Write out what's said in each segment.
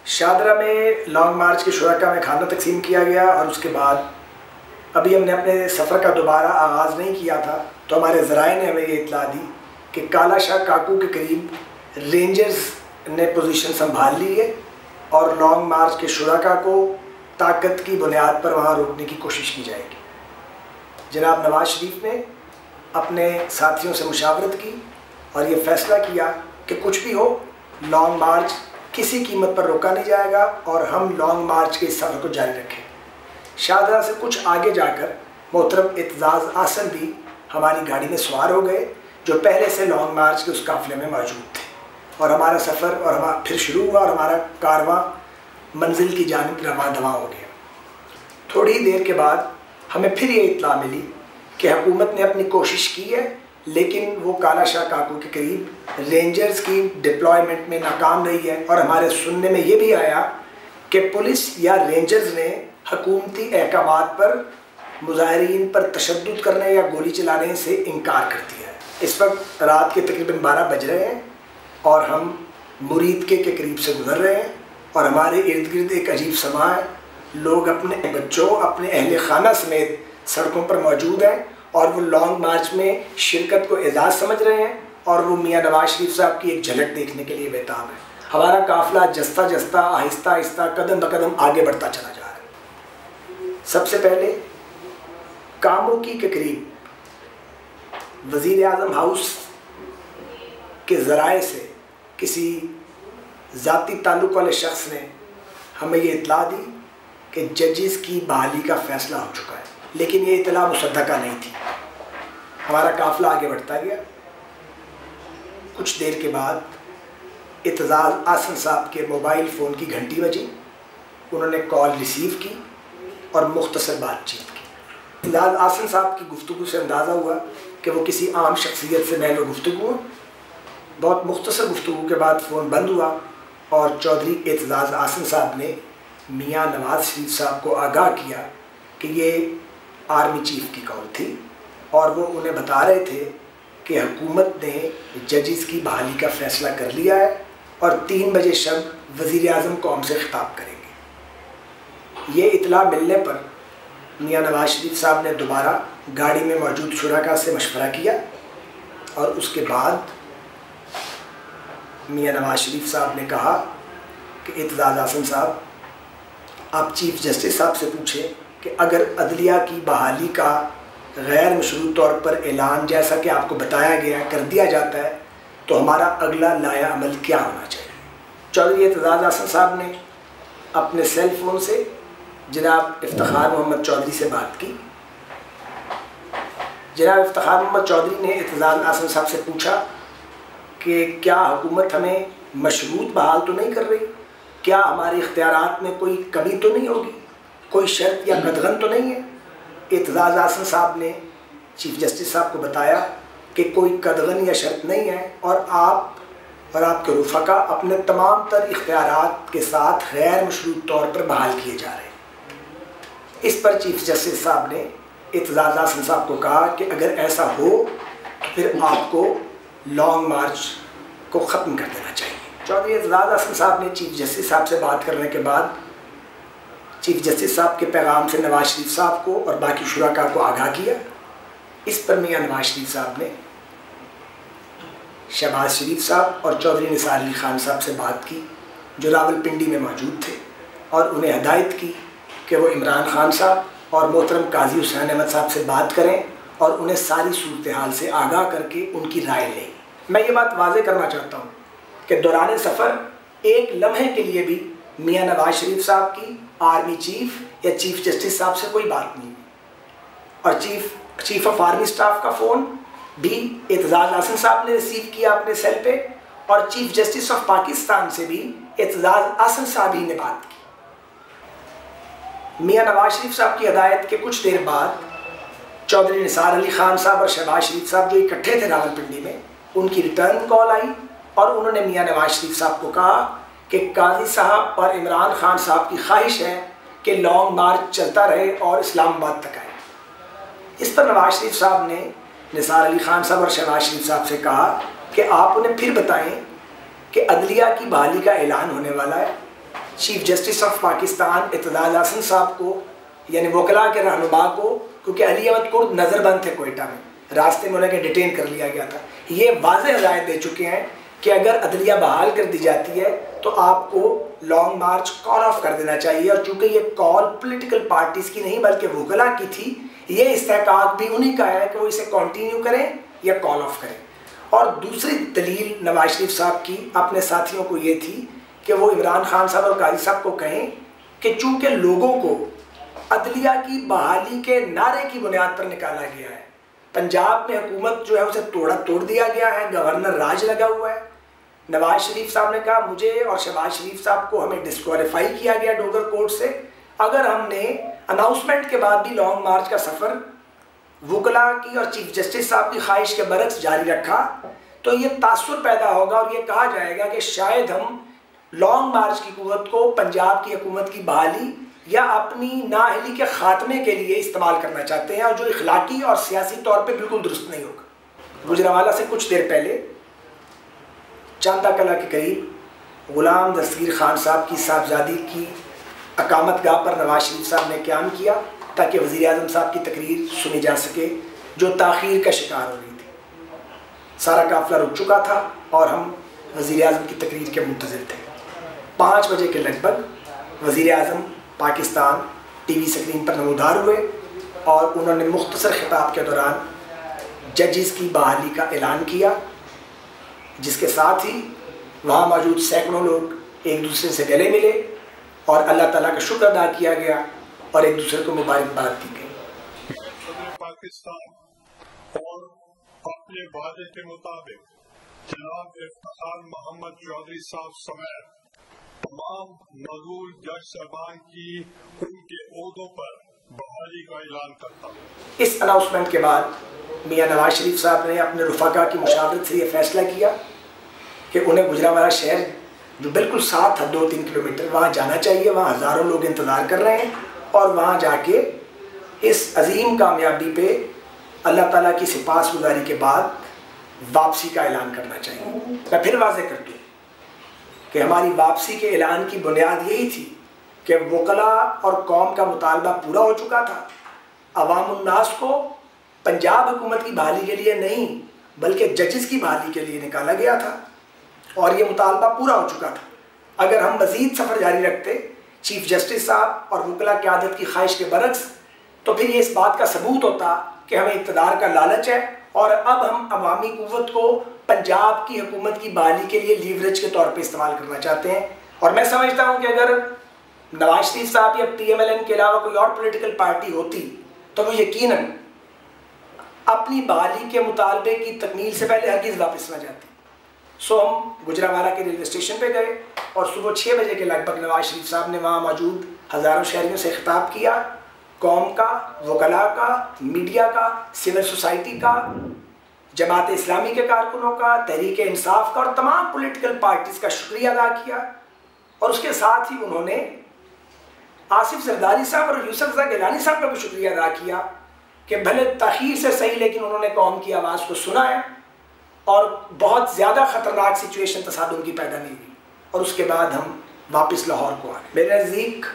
शादरा में लॉन्ग मार्च के शुरका में खाना तकसीम किया गया और उसके बाद अभी हमने अपने सफ़र का दोबारा आगाज़ नहीं किया था तो हमारे ज़राए ने हमें ये इत्तला दी कि काला शाह काकू के करीब रेंजर्स ने पोजीशन संभाल ली है और लॉन्ग मार्च के शुरका को ताकत की बुनियाद पर वहाँ रोकने की कोशिश की जाएगी। जनाब नवाज शरीफ ने अपने साथियों से मुशावरत की और ये फ़ैसला किया कि कुछ भी हो लॉन्ग मार्च किसी कीमत पर रोका नहीं जाएगा और हम लॉन्ग मार्च के इस सफ़र को जारी रखें। शाहदरा से कुछ आगे जाकर मोहतरम एतजाज़ आसन भी हमारी गाड़ी में सवार हो गए जो पहले से लॉन्ग मार्च के उस काफ़िले में मौजूद थे और हमारा सफ़र और हमारा फिर शुरू हुआ और हमारा कारवां मंजिल की जानिब रवां दवां हो गया। थोड़ी ही देर के बाद हमें फिर ये इत्तला मिली कि हुकूमत ने अपनी कोशिश की है लेकिन वो काला शाह काकू के करीब रेंजर्स की डिप्लॉयमेंट में नाकाम रही है और हमारे सुनने में ये भी आया कि पुलिस या रेंजर्स ने हुकूमती अहकामात पर मुजाहिरीन पर तशद्दुद करने या गोली चलाने से इनकार कर दिया है। इस वक्त रात के तकरीबन 12 बज रहे हैं और हम मुरीद के करीब से गुजर रहे हैं और हमारे इर्द गिर्द एक अजीब समा है। लोग अपने बच्चों अपने अहले खाना समेत सड़कों पर मौजूद हैं और वो लॉन्ग मार्च में शिरकत को एजाज़ समझ रहे हैं और वो मियाँ नवाज शरीफ साहब की एक झलक देखने के लिए बेताब है। हमारा काफ़िला जस्ता जस्ता आहिस्ता आहिस्ता कदम ब कदम आगे बढ़ता चला जा रहा है। सबसे पहले कामोकी के करीब वज़ीर आज़म हाउस के ज़राए से किसी ज़ाती ताल्लुक़ वाले शख्स ने हमें ये इत्तला दी कि जजेस की बहाली का फ़ैसला हो चुका है, लेकिन ये इत्तला मुसद्दक़ा नहीं थी। हमारा काफ़िला आगे बढ़ता गया। कुछ देर के बाद एतजाज़ आसन साहब के मोबाइल फ़ोन की घंटी बजी। उन्होंने कॉल रिसीव की और मुख्तसर बातचीत की। एतजाज़ आसन साहब की गुफ्तगू से अंदाज़ा हुआ कि वो किसी आम शख्सियत से महल गुफ्तगू। बहुत मुख्तसर गुफ्तगू के बाद फ़ोन बंद हुआ और चौधरी एतजाज़ आसन साहब ने मियाँ नवाज शरीफ साहब को आगाह किया कि ये आर्मी चीफ़ की कॉल थी और वो उन्हें बता रहे थे कि हुकूमत ने जजेस की बहाली का फ़ैसला कर लिया है और 3 बजे शब वज़ीर आज़म कौम से ख़िताब करेंगे। ये इत्तला मिलने पर मियाँ नवाज शरीफ साहब ने दोबारा गाड़ी में मौजूद शुरका से मशवरा किया और उसके बाद मियाँ नवाज शरीफ साहब ने कहा कि एतजाज़ आसन साहब, आप चीफ़ जस्टिस साहब से पूछें कि अगर अदलिया की बहाली का गैर मशरूत तौर पर ऐलान जैसा कि आपको बताया गया कर दिया जाता है तो हमारा अगला लाया अमल क्या होना चाहिए। चौधरी एतजाज़ आसन साहब ने अपने सेल फ़ोन से जनाब इफ्तिखार मोहम्मद चौधरी से बात की। जनाब इफ्तिखार मोहम्मद चौधरी ने एतजाज़ आसन साहब से पूछा कि क्या हुकूमत हमें मशरूत बहाल तो नहीं कर रही, क्या हमारे इख्तियारात में कोई कमी तो नहीं होगी, कोई शर्त या कदगन तो नहीं है। एतजाज़ आसन साहब ने चीफ़ जस्टिस साहब को बताया कि कोई कदगन या शर्त नहीं है और आप और आपके रुफ़का अपने तमाम तर इख्तियारात के साथ गैर मशरूत तौर पर बहाल किए जा रहे हैं। इस पर चीफ़ जस्टिस साहब ने एतजाज़ आसन साहब को कहा कि अगर ऐसा हो तो फिर आपको लॉन्ग मार्च को ख़त्म कर देना चाहिए। चौधरी एतजाज़ आसन साहब ने चीफ़ जस्टिस साहब से बात करने के बाद चीफ़ जस्टिस साहब के पैगाम से नवाज शरीफ साहब को और बाकी शुरका को आगाह किया। इस पर मियाँ नवाज शरीफ साहब ने शहबाज शरीफ साहब और चौधरी निसार अली ख़ान साहब से बात की जो रावलपिंडी में मौजूद थे और उन्हें हदायत की कि वो इमरान खान साहब और मोहतरम काजी हुसैन अहमद साहब से बात करें और उन्हें सारी सूरत हाल से आगाह करके उनकी राय लें। मैं ये बात वाज़े करना चाहता हूँ कि दौरान सफ़र एक लम्हे के लिए भी मियाँ नवाज शरीफ साहब की आर्मी चीफ़ या चीफ़ जस्टिस साहब से कोई बात नहीं और चीफ़ ऑफ आर्मी स्टाफ का फ़ोन भी एतजाज़ आसन साहब ने रिसीव किया अपने सेल पे और चीफ़ जस्टिस ऑफ पाकिस्तान से भी एतजाज़ आसन साहब ही ने बात की। मियाँ नवाज शरीफ साहब की हदायत के कुछ देर बाद चौधरी निसार अली ख़ान साहब और शहबाज शरीफ साहब जो इकट्ठे थे रावलपिंडी में, उनकी रिटर्न कॉल आई और उन्होंने मियाँ नवाज शरीफ साहब को कहा कि काजी साहब और इमरान खान साहब की ख्वाहिश है कि लॉन्ग मार्च चलता रहे और इस्लामाबाद तक आए। इस पर नवाज शरीफ साहब ने निसार अली ख़ान साहब और शहबाज शरीफ साहब से कहा कि आप उन्हें फिर बताएं कि अदलिया की बहाली का ऐलान होने वाला है chief justice of Pakistan Ittedal Hasan साहब को, यानी वकला के रहनुमा को, क्योंकि अली अहमद कुर्द नज़रबंद थे कोयटा में, रास्ते में उन्हें डिटेन कर लिया गया था, ये वाज़ेह हिदायत दे चुके हैं कि अगर अदलिया बहाल कर दी जाती है तो आपको लॉन्ग मार्च कॉल ऑफ कर देना चाहिए। और चूँकि ये कॉल पॉलिटिकल पार्टीज़ की नहीं बल्कि वकला की थी, ये इस्तेहकाक भी उन्हीं का है कि वो इसे कंटिन्यू करें या कॉल ऑफ करें। और दूसरी दलील नवाज शरीफ साहब की अपने साथियों को ये थी कि वो इमरान खान साहब और काजी साहब को कहें कि चूँकि लोगों को अदलिया की बहाली के नारे की बुनियाद पर निकाला गया है, पंजाब में हुकूमत जो है उसे तोड़ दिया गया है, गवर्नर राज लगा हुआ है। नवाज शरीफ साहब ने कहा मुझे और शहबाज शरीफ साहब को हमें डिस्क्वालीफाई किया गया डोगर कोर्ट से। अगर हमने अनाउंसमेंट के बाद भी लॉन्ग मार्च का सफ़र वकला की और चीफ जस्टिस साहब की ख्वाहिश के बरक्स जारी रखा तो ये तासुर पैदा होगा और ये कहा जाएगा कि शायद हम लॉन्ग मार्च की कुव्वत को पंजाब की हुकूमत की बहाली या अपनी नाअहली के ख़ात्मे के लिए इस्तेमाल करना चाहते हैं, और जो इखलाकी और सियासी तौर पे बिल्कुल दुरुस्त नहीं होगा। गुजरांवाला से कुछ देर पहले चांदा कला के करीब गुलाम दस्तगीर खान साहब की साहबजादी की अकामत गाह पर नवाज शरीफ साहब ने क़याम किया ताकि वज़ीर आज़म साहब की तकरीर सुनी जा सके जो ताख़ीर का शिकार हो रही थी। सारा काफ़िला रुक चुका था और हम वज़ीर आज़म की तकरीर के मुंतज़िर थे। 5 बजे के लगभग वज़ीर आज़म पाकिस्तान टीवी स्क्रीन पर नमूदार हुए और उन्होंने मुख्तसर खिताब के दौरान जजेस की बहाली का ऐलान किया, जिसके साथ ही वहाँ मौजूद सैकड़ों लोग एक दूसरे से गले मिले और अल्लाह ताला का शुक्र अदा किया गया और एक दूसरे को मुबारकबाद दी गई। पाकिस्तान और अपने वादे के मुताबिक जनाब इफ्तिखार मोहम्मद चौधरी साहब समेत तमाम मज़ूर जज साहबान की उनके ओहदों पर बहाली का ऐलान करता हूँ। इस अनाउंसमेंट के बाद मियां नवाज शरीफ साहब ने अपने रुफ़ाका की मुशावरत से ये फैसला किया कि उन्हें गुजरांवाला शहर जो बिल्कुल साथ है 2-3 किलोमीटर, वहाँ जाना चाहिए। वहाँ हज़ारों लोग इंतज़ार कर रहे हैं और वहाँ जाके इस अजीम कामयाबी पे अल्लाह ताला की सिपासगुजारी के बाद वापसी का ऐलान करना चाहिए। मैं फिर वाज़ेह कर दूँ कि हमारी वापसी के ऐलान की बुनियाद यही थी कि वकला और कौम का मुतालबा पूरा हो चुका था। अवामुन्नास को पंजाब हुकूमत की बहाली के लिए नहीं बल्कि जजेस की बहाली के लिए निकाला गया था और ये मुतालबा पूरा हो चुका था। अगर हम मज़ीद सफ़र जारी रखते चीफ जस्टिस साहब और वकला की आदत की ख्वाहिश के बरक्स, तो फिर ये इस बात का सबूत होता कि हमें इक़्तिदार का लालच है और अब हम अवामी कुव्वत को पंजाब की हुकूमत की बहाली के लिए लीवरेज के तौर पे इस्तेमाल करना चाहते हैं। और मैं समझता हूँ कि अगर नवाज शरीफ साहब या PMLN के अलावा कोई और पॉलिटिकल पार्टी होती तो वो यकीनन अपनी बहाली के मुतालबे की तकमील से पहले हरगिज़ वापस न जाती। सो हम गुजरांवाला के रेलवे स्टेशन पे गए और सुबह 6 बजे के लगभग नवाज शरीफ साहब ने वहाँ मौजूद हज़ारों शहरियों से खिताब किया, कौम का, वकला का, मीडिया का, सिविल सोसाइटी का, जमात इस्लामी के कारकुनों का, तहरीक इंसाफ का और तमाम पॉलिटिकल पार्टीज़ का शुक्रिया अदा किया। और उसके साथ ही उन्होंने आसिफ जरदारी साहब और यूसुफ रज़ा गिलानी साहब का भी शुक्रिया अदा किया कि भले ताख़ीर से सही लेकिन उन्होंने कौम की आवाज़ को सुना है और बहुत ज़्यादा ख़तरनाक सिचुएशन तसादुम की पैदा नहीं हुई। और उसके बाद हम वापस लाहौर को आ गए। मेरे नज़दीक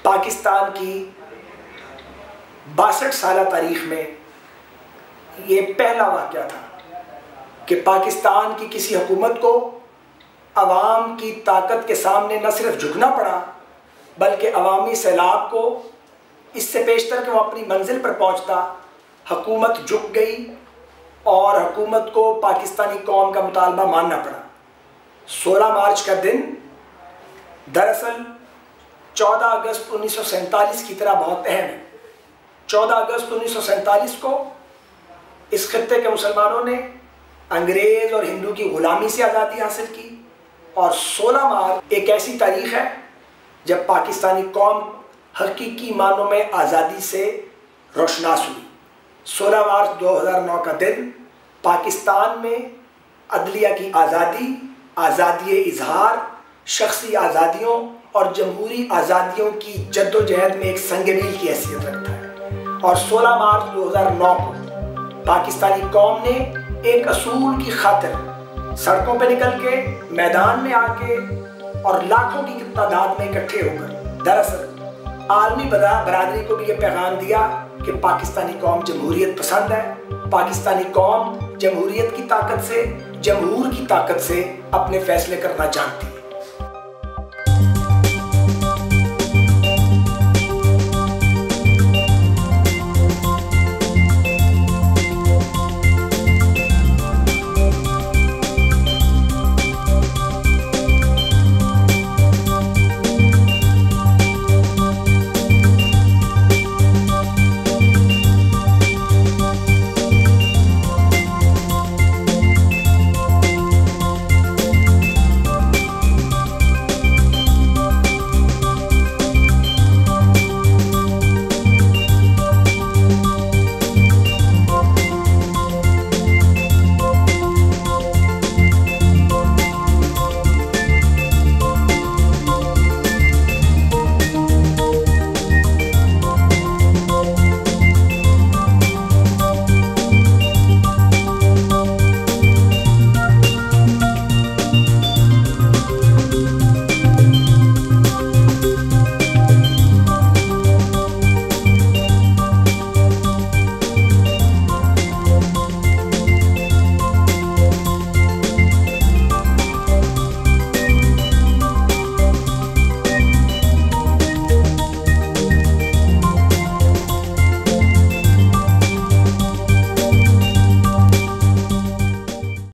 पाकिस्तान की 62 साल तारीख़ में ये पहला वाक़या था कि पाकिस्तान की किसी हुकूमत को अवाम की ताकत के सामने न सिर्फ झुकना पड़ा बल्कि अवामी सैलाब को इससे पेशतर कि वो अपनी मंजिल पर पहुंचता, हुकूमत झुक गई और हुकूमत को पाकिस्तानी कौम का मुतालबा मानना पड़ा। 16 मार्च का दिन दरअसल 14 अगस्त 1947 की तरह बहुत अहम है। 14 अगस्त 1947 को इस खित्ते के मुसलमानों ने अंग्रेज़ और हिंदू की ग़ुलामी से आज़ादी हासिल की और 16 मार्च एक ऐसी तारीख़ है जब पाकिस्तानी कौम हकीकी मानों में आज़ादी से रोशनास हुई। 16 मार्च 2009 का दिन पाकिस्तान में अदलिया की आज़ादी, आज़ादी इजहार, शख्सी आज़ादियों और जमहूरी आज़ादियों की जद्दोजहद में एक संग-मील की हैसियत रखता है। और 16 मार्च 2009 को पाकिस्तानी कौम ने एक असूल की खातिर सड़कों पर निकल के, मैदान में आके और लाखों की तादाद में इकट्ठे होकर दरअसल आलमी बरादरी को भी ये पैगाम दिया कि पाकिस्तानी कौम जमहूरियत पसंद है, पाकिस्तानी कौम जमहूरियत की ताकत से, जमहूर की ताकत से अपने फैसले करना जानती है।